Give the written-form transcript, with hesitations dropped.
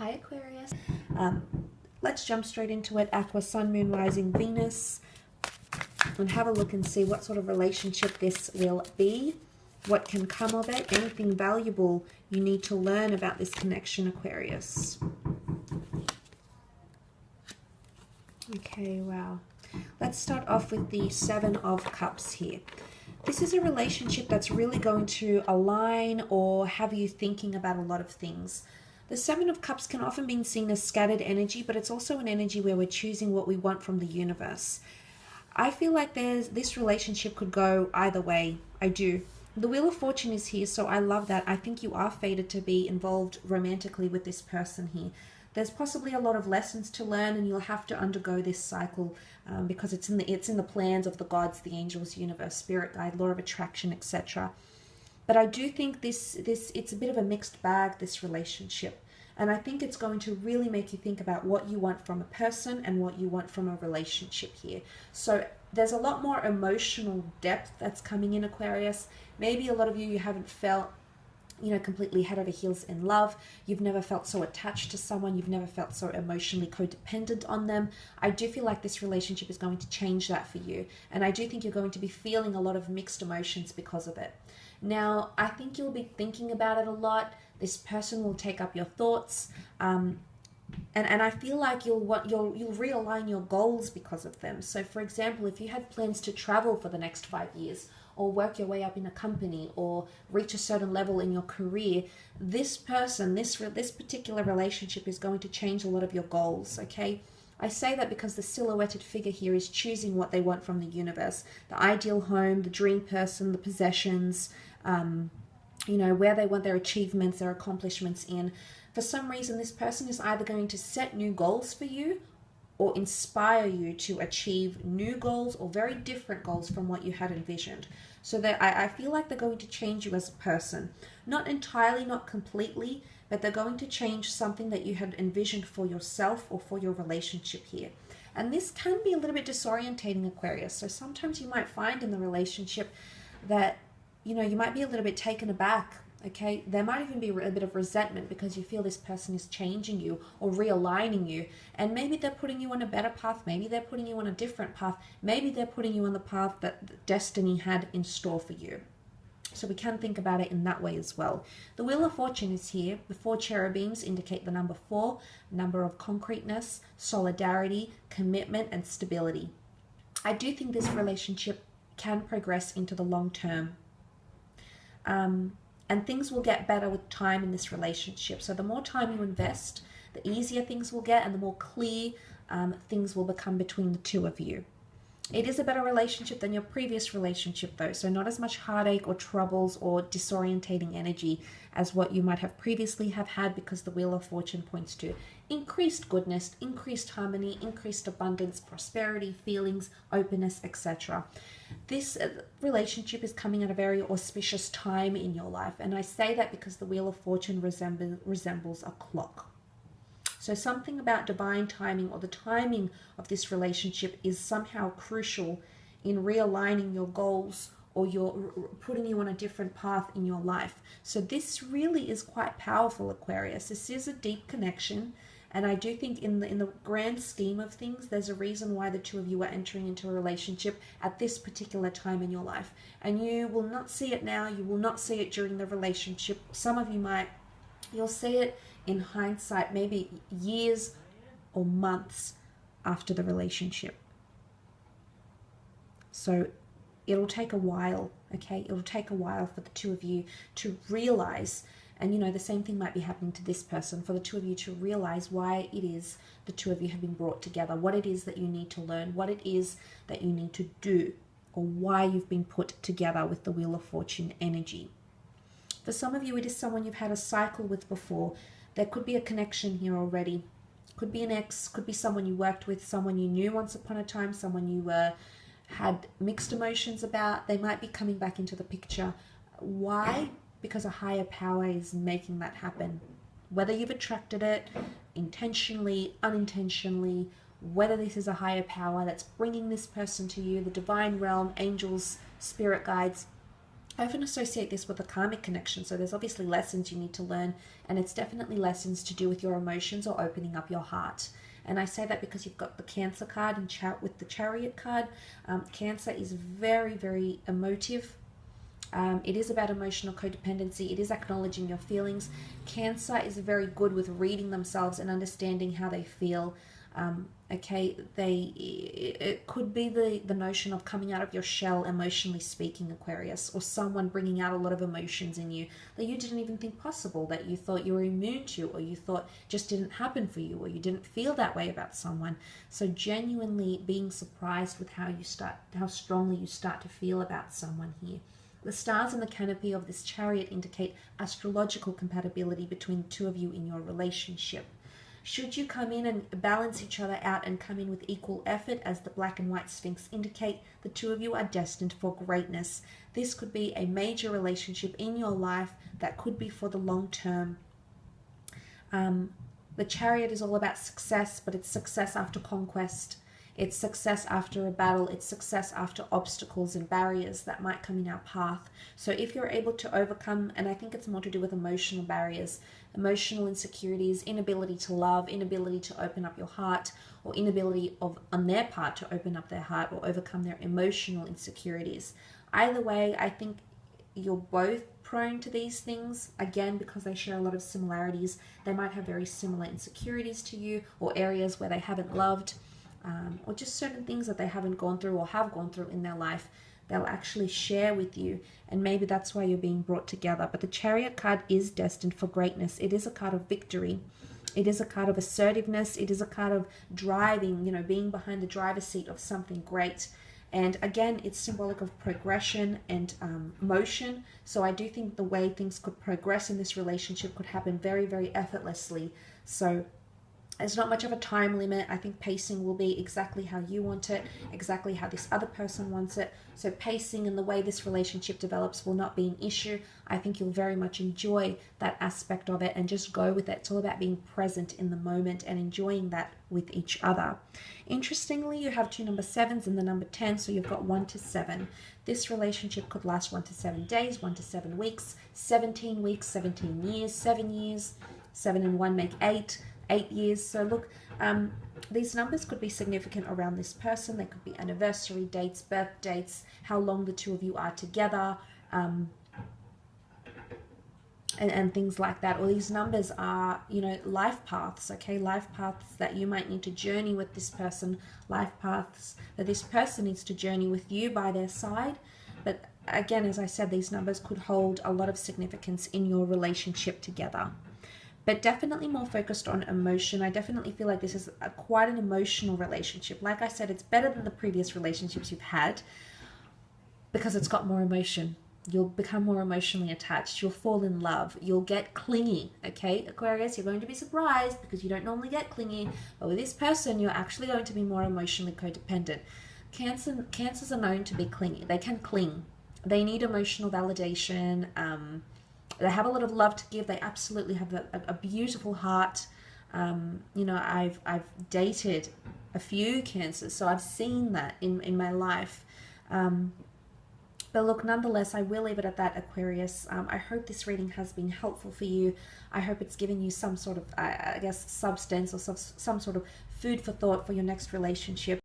Hi Aquarius. Let's jump straight into it. Aqua, Sun, Moon, Rising, Venus. And have a look and see what sort of relationship this will be. What can come of it. Anything valuable you need to learn about this connection, Aquarius. Okay, wow. Let's start off with the Seven of Cups here. This is a relationship that's really going to align or have you thinking about a lot of things. The Seven of Cups can often be seen as scattered energy, but it's also an energy where we're choosing what we want from the universe. I feel like this relationship could go either way. I do. The Wheel of Fortune is here, so I love that. I think you are fated to be involved romantically with this person here. There's possibly a lot of lessons to learn, and you'll have to undergo this cycle because it's in the plans of the gods, the angels, universe, spirit guide, law of attraction, etc. But I do think it's a bit of a mixed bag, this relationship. And I think it's going to really make you think about what you want from a person and what you want from a relationship here. So there's a lot more emotional depth that's coming in, Aquarius. Maybe a lot of you haven't felt, completely head over heels in love. You've never felt so attached to someone. You've never felt so emotionally codependent on them. I do feel like this relationship is going to change that for you. And I do think you're going to be feeling a lot of mixed emotions because of it. Now, I think you'll be thinking about it a lot. This person will take up your thoughts. And I feel like you'll realign your goals because of them. So, for example, if you had plans to travel for the next 5 years, or work your way up in a company, or reach a certain level in your career, this person, this particular relationship is going to change a lot of your goals, okay? I say that because the silhouetted figure here is choosing what they want from the universe. The ideal home, the dream person, the possessions, where they want their achievements, their accomplishments in. For some reason, this person is either going to set new goals for you or inspire you to achieve new goals or very different goals from what you had envisioned. So that I feel like they're going to change you as a person. Not entirely, not completely, but they're going to change something that you had envisioned for yourself or for your relationship here. And this can be a little bit disorientating, Aquarius. So sometimes you might find in the relationship that, you might be a little bit taken aback. Okay, there might even be a bit of resentment because you feel this person is changing you or realigning you, and maybe they're putting you on a better path, maybe they're putting you on a different path, maybe they're putting you on the path that destiny had in store for you. So we can think about it in that way as well. The Wheel of Fortune is here. The 4 cherubims indicate the number 4, number of concreteness, solidarity, commitment, and stability. I do think this relationship can progress into the long term. And things will get better with time in this relationship. So the more time you invest, the easier things will get and the more clear things will become between the two of you. It is a better relationship than your previous relationship though. So not as much heartache or troubles or disorientating energy as what you might have previously have had, because the Wheel of Fortune points to increased goodness, increased harmony, increased abundance, prosperity, feelings, openness, etc. This relationship is coming at a very auspicious time in your life. And I say that because the Wheel of Fortune resembles a clock. So something about divine timing or the timing of this relationship is somehow crucial in realigning your goals or putting you on a different path in your life. So this really is quite powerful, Aquarius. This is a deep connection. And I do think in the grand scheme of things, there's a reason why the two of you are entering into a relationship at this particular time in your life. And you will not see it now. You will not see it during the relationship. Some of you might. You'll see it in hindsight, maybe years or months after the relationship. So it'll take a while, okay? It'll take a while for the two of you to realize. And the same thing might be happening to this person, for the two of you to realize why it is the two of you have been brought together, what it is that you need to learn, what it is that you need to do, or why you've been put together with the Wheel of Fortune energy. For some of you, it is someone you've had a cycle with before. There could be a connection here already. Could be an ex, could be someone you worked with, someone you knew once upon a time, someone you had mixed emotions about. They might be coming back into the picture. Why? Because a higher power is making that happen. Whether you've attracted it intentionally, unintentionally, whether this is a higher power that's bringing this person to you, the divine realm, angels, spirit guides, I often associate this with a karmic connection. So there's obviously lessons you need to learn, and it's definitely lessons to do with your emotions or opening up your heart. And I say that because you've got the Cancer card and with the Chariot card. Cancer is very, very emotive. It is about emotional codependency. It is acknowledging your feelings. Cancer is very good with reading themselves and understanding how they feel. Okay, it could be the notion of coming out of your shell, emotionally speaking, Aquarius, or someone bringing out a lot of emotions in you that you didn't even think possible, that you thought you were immune to, or you thought just didn't happen for you, or you didn't feel that way about someone. So genuinely being surprised with how strongly you start to feel about someone here. The stars in the canopy of this Chariot indicate astrological compatibility between the two of you in your relationship. Should you come in and balance each other out and come in with equal effort, as the black and white Sphinx indicate, the two of you are destined for greatness. This could be a major relationship in your life that could be for the long term. The Chariot is all about success, but it's success after conquest. It's success after a battle. It's success after obstacles and barriers that might come in our path. So if you're able to overcome, and I think it's more to do with emotional barriers, emotional insecurities, inability to love, inability to open up your heart, or inability on their part to open up their heart or overcome their emotional insecurities. Either way, I think you're both prone to these things, again, because they share a lot of similarities. They might have very similar insecurities to you, or areas where they haven't loved, or just certain things that they haven't gone through or have gone through in their life. They'll actually share with you, and maybe that's why you're being brought together. But the Chariot card is destined for greatness. It is a card of victory. It is a card of assertiveness. It is a card of driving, being behind the driver's seat of something great. And again, it's symbolic of progression and motion. So I do think the way things could progress in this relationship could happen very, very effortlessly. So there's not much of a time limit. I think pacing will be exactly how you want it, exactly how this other person wants it. So pacing and the way this relationship develops will not be an issue. I think you'll very much enjoy that aspect of it and just go with it. It's all about being present in the moment and enjoying that with each other. Interestingly, you have two number 7s and the number 10, so you've got 1 to 7. This relationship could last 1 to 7 days, 1 to 7 weeks, 17 weeks, 17 years, 7 years, 7 and 1 make 8. 8 years. So look, these numbers could be significant around this person. They could be anniversary dates, birth dates, how long the two of you are together, and things like that. Or these numbers are, life paths, okay? Life paths that you might need to journey with this person, life paths that this person needs to journey with you by their side. But again, as I said, these numbers could hold a lot of significance in your relationship together. But definitely more focused on emotion. I definitely feel like this is quite an emotional relationship. Like I said, it's better than the previous relationships you've had because it's got more emotion. You'll become more emotionally attached. You'll fall in love. You'll get clingy, okay? Aquarius, you're going to be surprised because you don't normally get clingy. But with this person, you're actually going to be more emotionally codependent. Cancers are known to be clingy. They can cling. They need emotional validation. They have a lot of love to give. They absolutely have a beautiful heart. I've dated a few Cancers, so I've seen that in my life. But look, nonetheless, I will leave it at that, Aquarius. I hope this reading has been helpful for you. I hope it's given you some sort of, substance or some sort of food for thought for your next relationship.